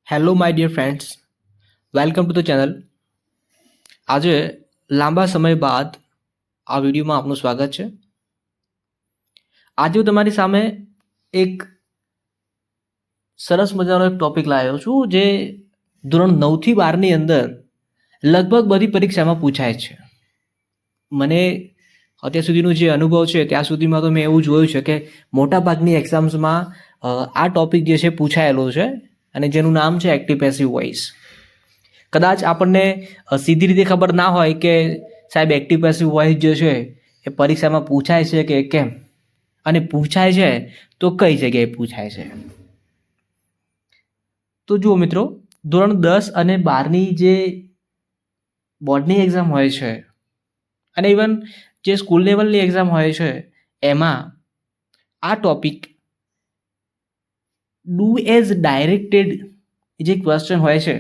Hello my dear friends, welcome to the channel. આજે લાંબા સમય બાદ આ વિડીયોમાં આપનું સ્વાગત છે. આજે હું તમારી સામે એક સરસ મજાનો એક ટોપિક લાવ્યો છું જે ધોરણ 9 થી 12ની અંદર લગભગ બધી પરીક્ષામાં પૂછાય છે. મને અત્યાર સુધીનો જે અનુભવ છે ત્યાં સુધીમાં તો મેં એવું જોયું છે કે મોટાભાગની એક્ઝામ્સમાં આ ટોપિક જે છે પૂછાયેલો છે અને જેનું નામ છે એક્ટિવ પેસિવ વોઇસ. કદાચ આપણને સીધી રીતે ખબર ના હોય કે સાહેબ એક્ટિવ પેસિવ વોઇસ જે છે એ પરીક્ષામાં પૂછાય છે કે કેમ, અને પૂછાય છે તો કઈ જગ્યાએ પૂછાય છે. તો જુઓ મિત્રો, ધોરણ 10 અને 12ની જે બોર્ડની એક્ઝામ હોય છે અને ઇવન જે સ્કૂલ લેવલની એક્ઝામ હોય છે એમાં આ ટોપિક ડુ એઝ ડાયરેક્ટેડ જે ક્વેશ્ચન હોય છે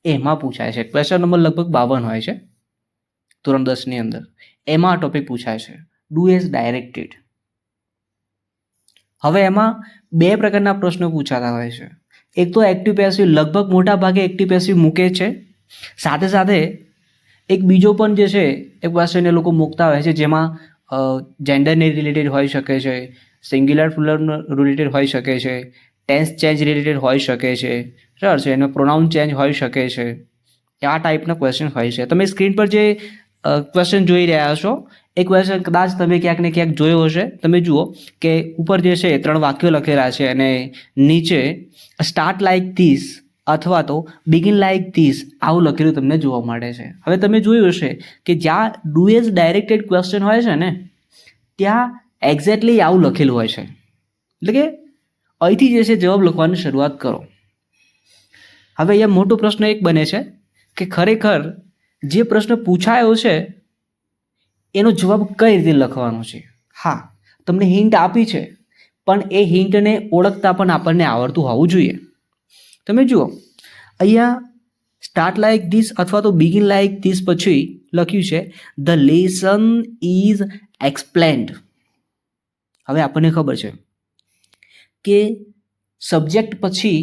એમાં પૂછાય છે. ક્વેશ્ચન નંબર લગભગ 52 હોય છે ધોરણ 10ની અંદર. એમાં આ ટોપિક પૂછાય છે, ડુ એઝ ડાયરેક્ટેડ. હવે એમાં બે પ્રકારના પ્રશ્નો પૂછાતા હોય છે. એક તો એક્ટિવ પેસિવ, લગભગ મોટા ભાગે એક્ટિવ પેસિવ મૂકે છે. સાથે સાથે એક બીજો પણ જે છે એ ક્વેશ્ચન એ લોકો મૂકતા હોય છે જેમાં જેન્ડરને રિલેટેડ હોઈ શકે છે, સિંગ્યુલર પ્લુરલ રિલેટેડ હોઈ શકે છે, ટેન્સ ચેન્જ રિલેટેડ હોઈ શકે છે, બરાબર છે, એનો પ્રોનાઉન ચેન્જ હોઈ શકે છે. આ ટાઈપના ક્વેશ્ચન હોય છે. તમે સ્ક્રીન પર જે ક્વેશ્ચન જોઈ રહ્યા છો એ ક્વેશ્ચન કદાચ તમે ક્યાંક ને ક્યાંક જોયો હશે. તમે જુઓ કે ઉપર જે છે 3 વાક્યો લખેલા છે અને નીચે સ્ટાર્ટ લાઈક ધીસ અથવા તો બિગિન લાઈક ધીસ આવું લખેલું તમને જોવા મળે છે. હવે તમે જોયું હશે કે જ્યાં ડુ એઝ ડાયરેક્ટેડ ક્વેશ્ચન હોય છે ને ત્યાં એક્ઝેક્ટલી આવું લખેલું હોય છે. એટલે કે અહીંથી જે છે જવાબ લખવાની શરૂઆત કરો. હવે અહીંયા મોટો પ્રશ્ન એક બને છે કે ખરેખર જે પ્રશ્ન પૂછાયો છે એનો જવાબ કઈ રીતે લખવાનો છે. હા, તમને હિન્ટ આપી છે પણ એ હિન્ટને ઓળખતા પણ આપણને આવડતું હોવું જોઈએ. તમે જુઓ અહીંયા સ્ટાર્ટ લાઈક ધીસ અથવા તો બિગિન લાઈક ધીસ પછી લખ્યું છે ધ લેસન ઇઝ એક્સપ્લેન્ડ. હવે આપણને ખબર છે કે સબ્જેક્ટ પછી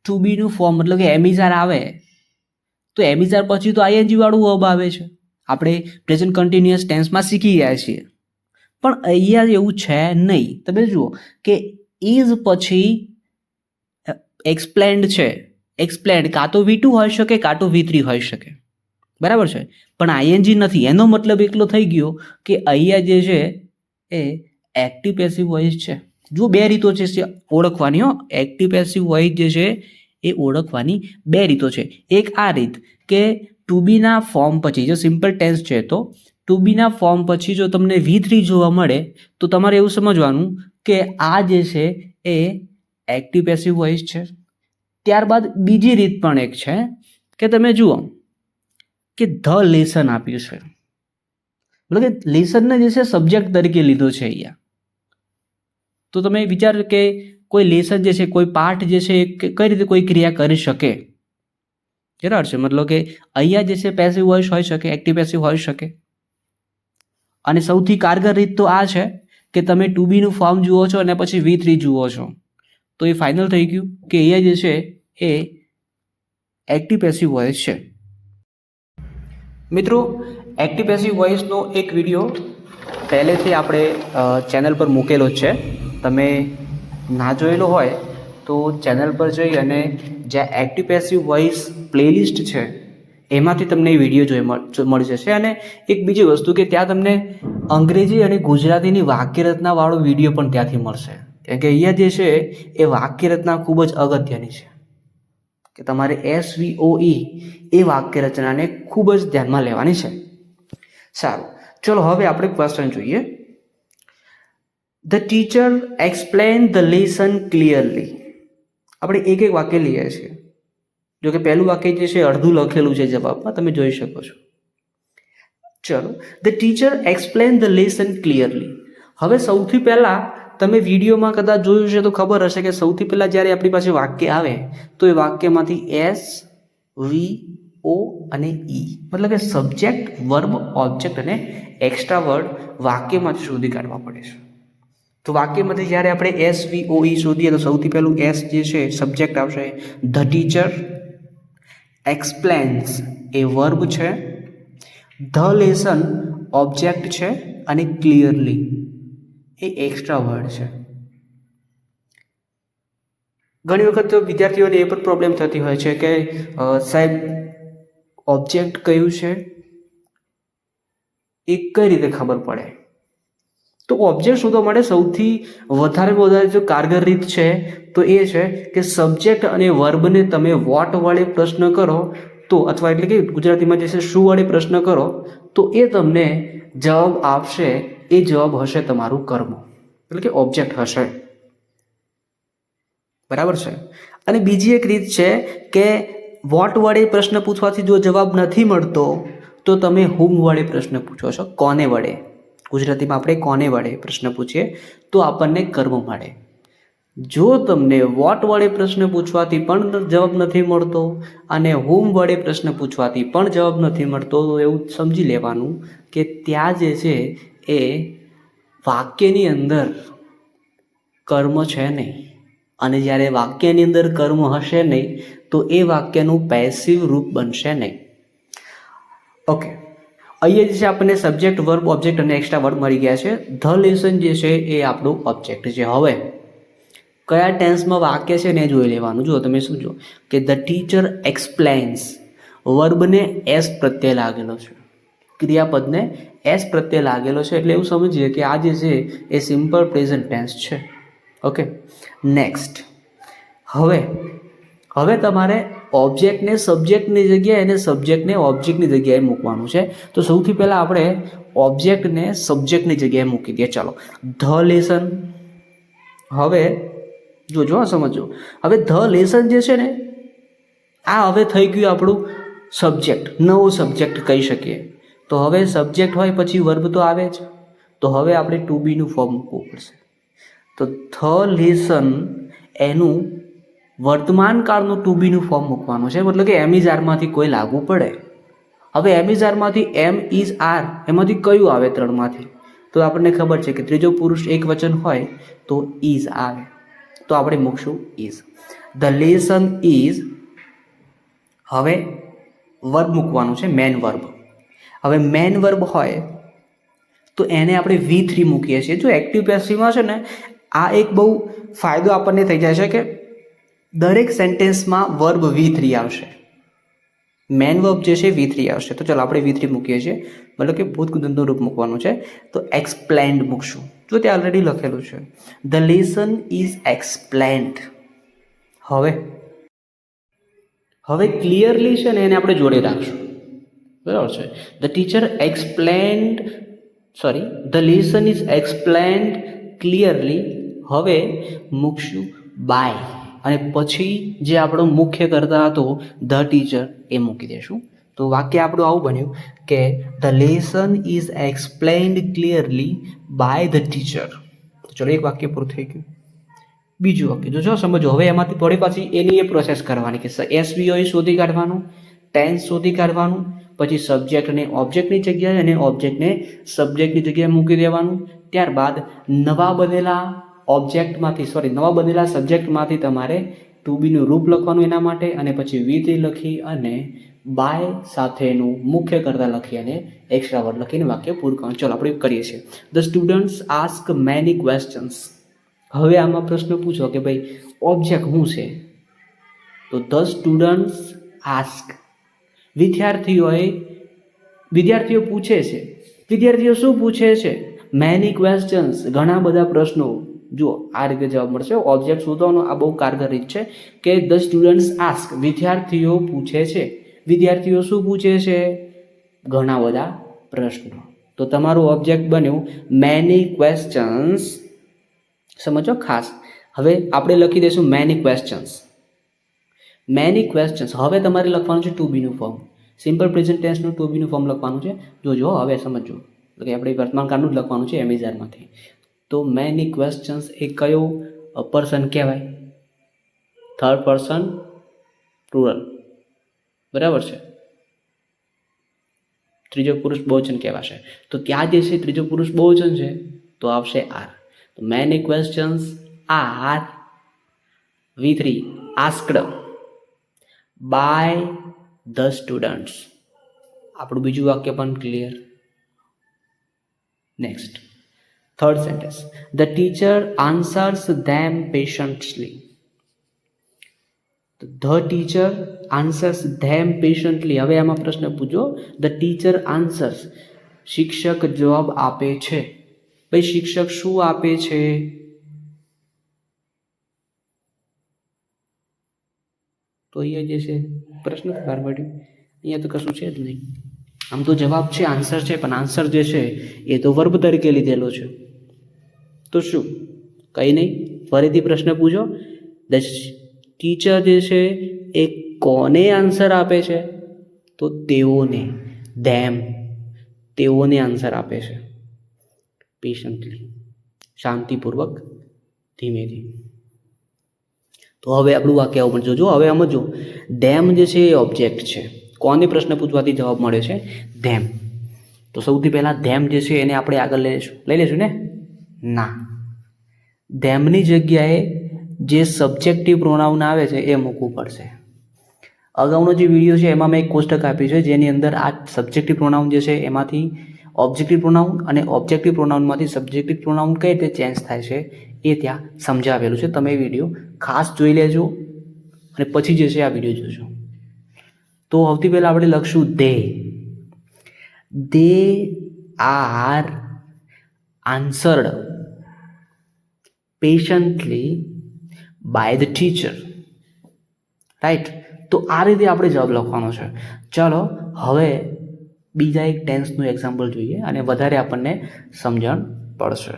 ટુ બીનું ફોર્મ મતલબ કે એમિઝાર આવે તો એમિઝાર પછી તો આઈએનજી વાળું વર્બ આવે છે. આપણે પ્રેઝન્ટ કન્ટિન્યુઅસ ટેન્સમાં શીખી ગયા છીએ, પણ અહીંયા એવું છે નહીં. તમે જુઓ કે ઇઝ પછી એક્સપ્લેન્ડ છે. એક્સપ્લેન્ડ કાં તો V2 હોઈ શકે કાં તો V3 હોઈ શકે, બરાબર છે, પણ આઈએનજી નથી. એનો મતલબ એટલો થઈ ગયો કે અહીંયા જે છે એ એક્ટિવ પેસિવ વોઇસ છે. જો બે રીતો છે ઓળખવાની. એક્ટિવ પેસિવ વોઇસ જે છે એ ઓળખવાની બે રીતો છે. એક આ રીત કે ટુ બીના ફોર્મ પછી, જો સિમ્પલ ટેન્સ છે તો ટુ બીના ફોર્મ પછી જો તમને V3 જોવા મળે તો તમારે એવું સમજવાનું કે આ જે છે એ એક્ટિવ પેસિવ વોઇસ છે. ત્યારબાદ બીજી રીત પણ એક છે કે તમે જુઓ કે ધ લેસન આપ્યું છે, મતલબ કે લેસનને જે છે સબ્જેક્ટ તરીકે લીધો છે અહીંયા. તો તમે વિચારો કે કોઈ લેસન જે છે, કોઈ પાઠ જે છે કઈ રીતે કોઈ ક્રિયા કરી શકે, બરાબર છે. મતલબ કે અહીંયા જે છે પેસિવ વોઇસ હોઈ શકે, એક્ટિવ પેસિવ હોઈ શકે. અને સૌથી કારગર રીત તો આ છે કે તમે ટુ બીનું ફોર્મ જુઓ છો અને પછી V3 જુઓ છો તો એ ફાઇનલ થઈ ગયું કે અહીંયા જે છે એ એક્ટિવ પેસિવ વોઇસ છે. મિત્રો, એક્ટિવ પેસિવ વોઇસનો એક વિડીયો પહેલેથી આપણે ચેનલ પર મૂકેલો જ છે. તમે ના જોયેલો હોય તો ચેનલ પર જઈ અને જ્યાં એક્ટિવ પેસિવ વોઇસ પ્લેલિસ્ટ છે એમાંથી તમને એ વિડીયો મળી જશે. અને એક બીજી વસ્તુ કે ત્યાં તમને અંગ્રેજી અને ગુજરાતીની વાક્યરચનાવાળો વિડીયો પણ ત્યાંથી મળશે. કેમ કે અહીંયા જે છે એ વાક્યરચના ખૂબ જ અગત્યની છે કે તમારે SVOE એ વાક્યરચનાને ખૂબ જ ધ્યાનમાં લેવાની છે. સારું, ચલો હવે આપણે ક્વેશ્ચન જોઈએ. The teacher explain the lesson clearly. આપણે એક એક વાક્ય લઈએ છીએ. જો કે પહેલું વાક્ય જે છે અડધું લખેલું છે જવાબમાં, તમે જોઈ શકો છો. ચલો, the teacher explain the lesson clearly. હવે સૌથી પહેલાં તમે વિડીયોમાં કદાચ જોયું છે તો ખબર હશે કે સૌથી પહેલાં જ્યારે આપણી પાસે વાક્ય આવે તો એ વાક્યમાંથી SVO અને E મતલબ કે સબ્જેક્ટ, વર્બ, ઓબ્જેક્ટ અને એક્સ્ટ્રા વર્ડ વાક્યમાંથી શોધી કાઢવા પડે છે. તો વાક્યમાંથી જ્યારે આપણે SVOE શોધીએ તો સૌથી પહેલું એસ જે છે સબ્જેક્ટ આવશે. ધ ટીચર એક્સપ્લેન્સ એ વર્બ છે, ધ લેસન ઓબ્જેક્ટ છે અને ક્લિયરલી એ એક્સ્ટ્રા વર્ડ છે. ઘણી વખત તો વિદ્યાર્થીઓને એ પણ પ્રોબ્લેમ થતી હોય છે કે સાહેબ ઓબ્જેક્ટ કયું છે એ કઈ રીતે ખબર પડે. તો ઓબ્જેક્ટ શોધવા માટે સૌથી વધારે જો કારગર રીત છે તો એ છે કે સબ્જેક્ટ અને વર્બને તમે વોટ વડે પ્રશ્ન કરો તો, અથવા એટલે કે ગુજરાતીમાં જે છે શું વડે પ્રશ્ન કરો તો એ તમને જવાબ આપશે. એ જવાબ હશે તમારું કર્મ, એટલે કે ઓબ્જેક્ટ હશે. બરાબર છે. અને બીજી એક રીત છે કે વોટ વડે પ્રશ્ન પૂછવાથી જો જવાબ નથી મળતો તો તમે હુમ વડે પ્રશ્ન પૂછો છો, કોને વડે. ગુજરાતીમાં આપણે કોને વડે પ્રશ્ન પૂછીએ તો આપણને કર્મ મળે. જો તમને વોટ વડે પ્રશ્ન પૂછવાથી પણ જવાબ નથી મળતો અને હુમ વડે પ્રશ્ન પૂછવાથી પણ જવાબ નથી મળતો તો એવું સમજી લેવાનું કે ત્યાં જે છે એ વાક્યની અંદર કર્મ છે નહીં. અને જ્યારે વાક્યની અંદર કર્મ હશે નહીં તો એ વાક્યનું પેસિવ રૂપ બનશે નહીં. ઓકે, અહીંયા જે છે આપણને સબ્જેક્ટ, વર્બ, ઓબ્જેક્ટ અને એક્સ્ટ્રા વર્ડ મળી ગયા છે. ધ લેસન જે છે એ આપણું ઓબ્જેક્ટ છે. હવે કયા ટેન્સમાં વાક્ય છે ને જોઈ લેવાનું. જુઓ તમે શું જો કે ધ ટીચર એક્સપ્લેન્સ, વર્બને એસ પ્રત્યે લાગેલો છે, ક્રિયાપદને એસ પ્રત્યે લાગેલો છે, એટલે એવું સમજીએ કે આ જે છે એ સિમ્પલ પ્રેઝન્ટ ટેન્સ છે. Okay, next. હવે તમારે ઓબ્જેક્ટને સબ્જેક્ટની જગ્યાએ અને સબ્જેક્ટને ઓબ્જેક્ટની જગ્યાએ મૂકવાનું છે. તો સૌથી પહેલાં આપણે ઓબ્જેક્ટને સબ્જેક્ટની જગ્યાએ મૂકી દઈએ. ચાલો, ધ લેસન. હવે જોજો, સમજો. હવે ધ લેસન જે છે ને આ હવે થઈ ગયું આપણું સબ્જેક્ટ, નવો સબ્જેક્ટ કહી શકીએ. તો હવે સબ્જેક્ટ હોય પછી વર્બ તો આવે જ. તો હવે આપણે ટુ બીનું ફોર્મ મૂકવું પડશે. તો ધ લેસન એનું વર્તમાન કાળનું ટુ બીનું ફોર્મ મૂકવાનું છે, મતલબ કે એમ ઇઝ આરમાંથી કોઈ લાગુ પડે. હવે એમ ઇઝ આરમાંથી એમ ઇઝ આર એમાંથી કયું આવે ત્રણમાંથી? તો આપણને ખબર છે કે ત્રીજો પુરુષ એક વચન હોય તો ઇઝ આવે, તો આપણે મૂકશું ઇઝ. The lesson is. હવે વર્બ મૂકવાનું છે, મેન વર્બ. હવે મેન વર્બ હોય તો એને આપણે V3 મૂકીએ છીએ. જો એક્ટિવ પેસિવમાં છે ને આ એક બહુ ફાયદો આપણને થઈ જાય છે કે દરેક સેન્ટેન્સમાં વર્બ V3 આવશે, મેન વર્બ જે છે V3 આવશે. તો ચાલો આપણે V3 મૂકીએ છીએ, મતલબ કે ભૂતગૃંતનું રૂપ મૂકવાનું છે. તો એક્સપ્લેન્ડ મૂકશું. જો ત્યાં ઓલરેડી લખેલું છે ધ લેસન ઇઝ એક્સપ્લેન્ડ. હવે ક્લિયરલી છે ને એને આપણે જોડે રાખશું. બરાબર છે. The teacher explained, the lesson is explained clearly. હવે મૂકશું બાય અને પછી જે આપણો મુખ્ય કર્તા હતો ધ ટીચર એ મૂકી દેશું. તો વાક્ય આપણું આવું બન્યું કે the lesson is explained clearly by the teacher. ચલો, એક વાક્ય પૂરું થઈ ગયું. બીજું વાક્ય જો સમજો. હવે એમાંથી થોડી પાછી એની એ પ્રોસેસ કરવાની કે SVOE શોધી કાઢવાનું, ટેન્સ શોધી કાઢવાનું, પછી સબ્જેક્ટને ઓબ્જેક્ટની જગ્યાએ અને ઓબ્જેક્ટને સબ્જેક્ટની જગ્યાએ મૂકી દેવાનું. ત્યારબાદ નવા બનેલા સબ્જેક્ટમાંથી તમારે ટુ બીનું રૂપ લખવાનું એના માટે, અને પછી V3 લખી અને બાય સાથેનું મુખ્ય કર્તા લખી અને એક્સ્ટ્રા વર્ડ લખીને વાક્ય પૂરું કરવાનું. ચલો આપણે કરીએ છીએ. The students ask many questions. હવે આમાં પ્રશ્ન પૂછો કે ભાઈ ઓબ્જેક્ટ શું છે? તો ધ સ્ટુડન્ટ્સ આસ્ક, વિદ્યાર્થીઓ પૂછે છે. વિદ્યાર્થીઓ શું પૂછે છે? મેની ક્વેશ્ચન્સ, ઘણા બધા પ્રશ્નો. જુઓ, આ રીતે જવાબ મળશે. ઓબ્જેક્ટ શોધવાનો આ બહુ કારગર રીત છે કે ધ સ્ટુડન્ટ્સ આસ્ક, વિદ્યાર્થીઓ પૂછે છે. વિદ્યાર્થીઓ શું પૂછે છે? ઘણા બધા પ્રશ્નો. તો તમારું ઓબ્જેક્ટ બન્યું મેની ક્વેશ્ચન્સ. સમજો ખાસ. હવે આપણે લખી દઈશું મેની ક્વેશ્ચન્સ. હવે તમારે લખવાનું છે ટુ બીનું ફોર્મ, સિમ્પલ પ્રેઝન્ટ ટેન્સનું ટુ બીનું ફોર્મ લખવાનું છે. જોજો, હવે સમજો કે આપણે વર્તમાન કાળનું જ લખવાનું છે એમિઝારમાંથી. તો મેની ક્વેશ્ચન્સ એ કયો પર્સન કહેવાય? Third person plural. બરાબર છે. ત્રીજો પુરુષ બહુવચન કહેવાશે. તો ત્યાં જે છે ત્રીજો પુરુષ બહુવચન છે તો આવશે R. Many questions are V3 asked by the students. આપણું બીજું વાક્ય પણ clear. Next third sentence, the teacher answers them patiently. The teacher answers them patiently. હવે આમાં પ્રશ્ન પૂછો, ધ ટીચર આન્સર્સ, શિક્ષક જવાબ આપે છે. ભાઈ શિક્ષક શું આપે છે? તો અહીંયા જે છે પ્રશ્ન બહાર પડ્યો, અહીંયા તો કશું છે જ નહીં. આમ તો જવાબ છે, આન્સર છે, પણ આન્સર જે છે એ તો વર્બ તરીકે લીધેલો છે. તો શું? કંઈ નહીં, ફરીથી પ્રશ્ન પૂછો. ધ ટીચર જે છે એ કોને આન્સર આપે છે? તો તેઓને, ધેમ, તેઓને આન્સર આપે છે. પેશન્ટલી, શાંતિપૂર્વક, ધીમેથી. તો હવે આપણું વાક્ય આવું પણ જોજો. હવે સમજો, ધેમ જે છે એ ઓબ્જેક્ટ છે. કોને પ્રશ્ન પૂછવાથી જવાબ મળે છે? ધેમ. તો સૌથી પહેલાં ધેમ જે છે એને આપણે આગળ લઈ લેશું ને? ના, ધેમની જગ્યાએ જે સબ્જેક્ટિવ પ્રોનાઉન આવે છે એ મૂકવું પડશે. અગાઉનો જે વિડીયો છે એમાં મેં એક કોષ્ટક આપ્યું છે જેની અંદર આ સબ્જેક્ટિવ પ્રોનાઉન જે છે એમાંથી ઓબ્જેક્ટિવ પ્રોનાઉન અને ઓબ્જેક્ટિવ પ્રોનાઉનમાંથી સબ્જેક્ટિવ પ્રોનાઉન કઈ રીતે ચેન્જ થાય છે એ ત્યાં સમજાવેલું છે. તમે એ વિડીયો ખાસ જોઈ લેજો અને પછી જે છે આ વિડીયો જોજો. તો સૌથી પહેલાં આપણે લખશું they are answered patiently by the teacher. Right? તો આ રીતે આપણે જવાબ લખવાનો છે. ચાલો હવે બીજા એક ટેન્સનું એક્ઝામ્પલ જોઈએ અને વધારે આપણને સમજણ પડશે.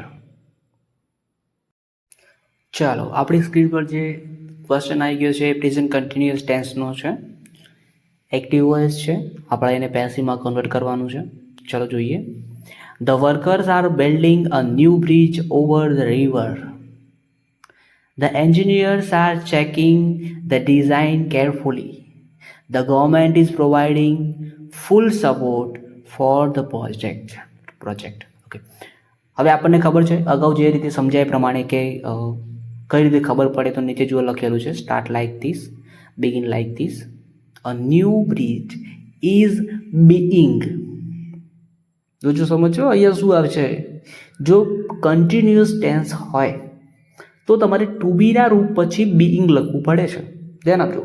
ચાલો આપણી સ્ક્રીન પર જે ક્વેશ્ચન આવી ગયો છે એ પ્રેઝન્ટ કન્ટિન્યુઅસ ટેન્સનો છે. એક્ટિવ વોઇસ છે, આપણે એને પેસિવમાં કન્વર્ટ કરવાનું છે. ચાલો જોઈએ. The workers are building a new bridge over the river. The engineers are checking the design carefully. The government is providing full support for the project. Okay. હવે આપણને ખબર છે અગાઉ જે રીતે સમજાય પ્રમાણે કે કઈ રીતે ખબર પડે તો નીચે જો લખેલું છે, start like this, begin like this. A new bridge is being. જો સમજો અહીંયા શું આવે છે, જો કન્ટિન્યુઅસ ટેન્સ હોય તો તમારે ટુ બીના રૂપ પછી બીઇંગ લખવું પડે છે. ધ્યાન આપજો.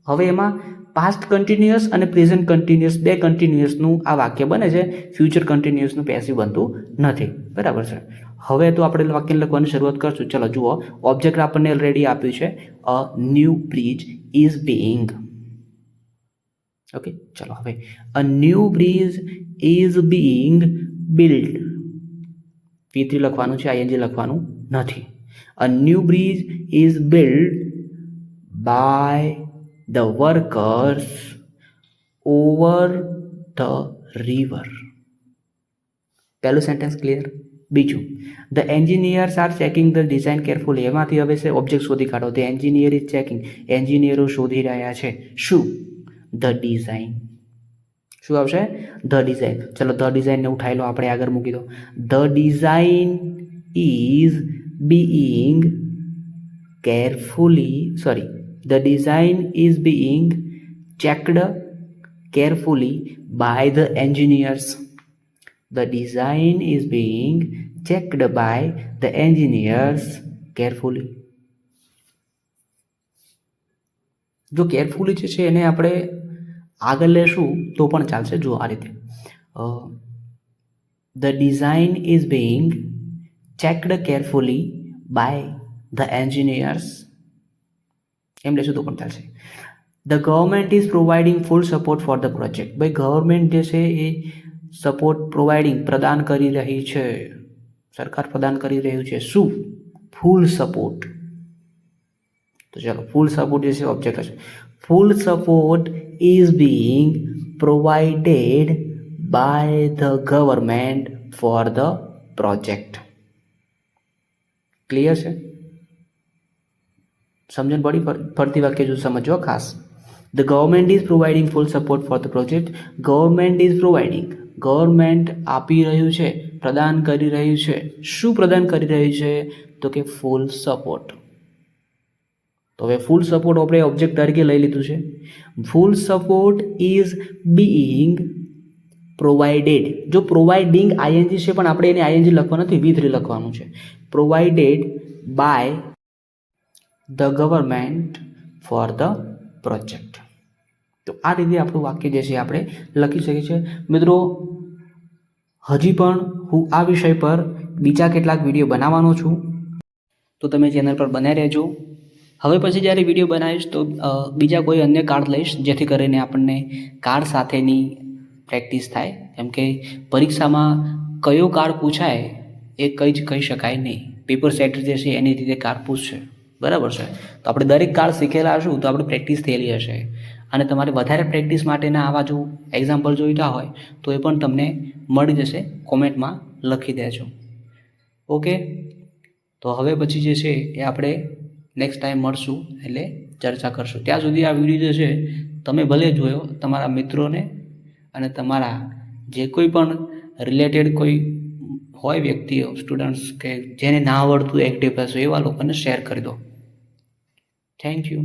હવે એમાં પાસ્ટ કન્ટિન્યુઅસ અને પ્રેઝન્ટ કન્ટિન્યુઅસ બે કન્ટિન્યુઅસનું આ વાક્ય બને છે, ફ્યુચર કન્ટિન્યુઅસનું પેસિવ બનતું નથી. બરાબર છે? હવે તો આપણે વાક્ય લખવાની શરૂઆત કરશું. ચલો જુઓ, ઓબ્જેક્ટ આપણને ઓલરેડી આપ્યું છે, અ new bridge is being. Okay, ચલો હવે અ new bridge is being build. P3 લખવાનું છે, ING લખવાનું નથી. A new bridge is built by the workers over the river. પહેલું સેન્ટેન્સ ક્લિયર. બીજું, the engineers are checking the design carefully. એમાંથી હવે છે ઓબ્જેક્ટ શોધી કાઢો. The engineer is checking. એન્જિનિયરો શોધી રહ્યા છે શું? the design. શું આવશે? the design. ચલો the design ને ઉઠાઈ લો, આપણે આગળ મૂકી દો. the design is being carefully, the design is being checked carefully by the engineers. The design is being checked by the engineers carefully. જો કેરફુલી જે છે એને આપણે આગળ લેશું તો પણ ચાલશે. જો આ રીતે the design is being checked carefully by the engineers, એમ લેશું તો પણ ચાલશે. The government is providing full support for the project. ભાઈ ગવર્મેન્ટ જે છે એ સપોર્ટ પ્રોવાઇડિંગ પ્રદાન કરી રહી છે, સરકાર પ્રદાન કરી રહ્યું છે શું? Full support. તો ચાલો ફૂલ સપોર્ટ જે છે ઓબ્જેક્ટ હશે. Full support is being provided by the government for the project. Clear છે? સમજણ પડી? ફરતી વાક્ય જો સમજો ખાસ. The government is providing full support for the project. Government is providing, government આપી રહ્યું છે પ્રદાન કરી રહ્યું છે. શું પ્રદાન કરી રહ્યું છે? તો કે ફૂલ સપોર્ટ. તો હવે ફૂલ સપોર્ટ આપણે ઓબ્જેક્ટ તરીકે લઈ લીધું છે. ફૂલ સપોર્ટ ઇઝ બીઇંગ પ્રોવાઇડેડ. જો પ્રોવાઇડિંગ આઈએનજી છે પણ આપણે એને આઈએનજી લખવા નથી, V3 લખવાનું છે. Provided by the government for the project. તો આ રીતે આપણું વાક્ય જે છે આપણે લખી શકીએ છીએ. મિત્રો, હજી પણ હું આ વિષય પર બીજા કેટલાક વિડીયો બનાવવાનો છું, તો તમે ચેનલ પર બન્યા રહેજો. હવે પછી જ્યારે વિડીયો બનાવીશ તો બીજા કોઈ અન્ય કાર્ડ લઈશ, જેથી કરીને આપણને કાર્ડ સાથેની પ્રેક્ટિસ થાય. કેમ કે પરીક્ષામાં કયો કાર્ડ પૂછાય એ કંઈ જ કહી શકાય નહીં. પેપર સેટ જે છે એની રીતે કાર્ડ પૂછશે, બરાબર છે. તો આપણે દરેક કાર્ડ શીખેલા હશું તો આપણે પ્રેક્ટિસ થયેલી હશે. અને તમારે વધારે પ્રેક્ટિસ માટેના આવા જો એક્ઝામ્પલ જોઈતા હોય તો એ પણ તમને મળી જશે. કોમેન્ટમાં લખી દેજો. ઓકે, તો હવે પછી જે છે એ આપણે નેક્સ્ટ ટાઈમ મળશું એટલે ચર્ચા કરશું. ત્યાં સુધી આ વિડીયો જે છે તમે ભલે જોયો, તમારા મિત્રોને અને તમારા જે કોઈ પણ રિલેટેડ કોઈ હોય વ્યક્તિઓ, સ્ટુડન્ટ્સ કે જેને ના આવડતું એક્ટિવ હશે એવા લોકોને શેર કરી દો. Thank you.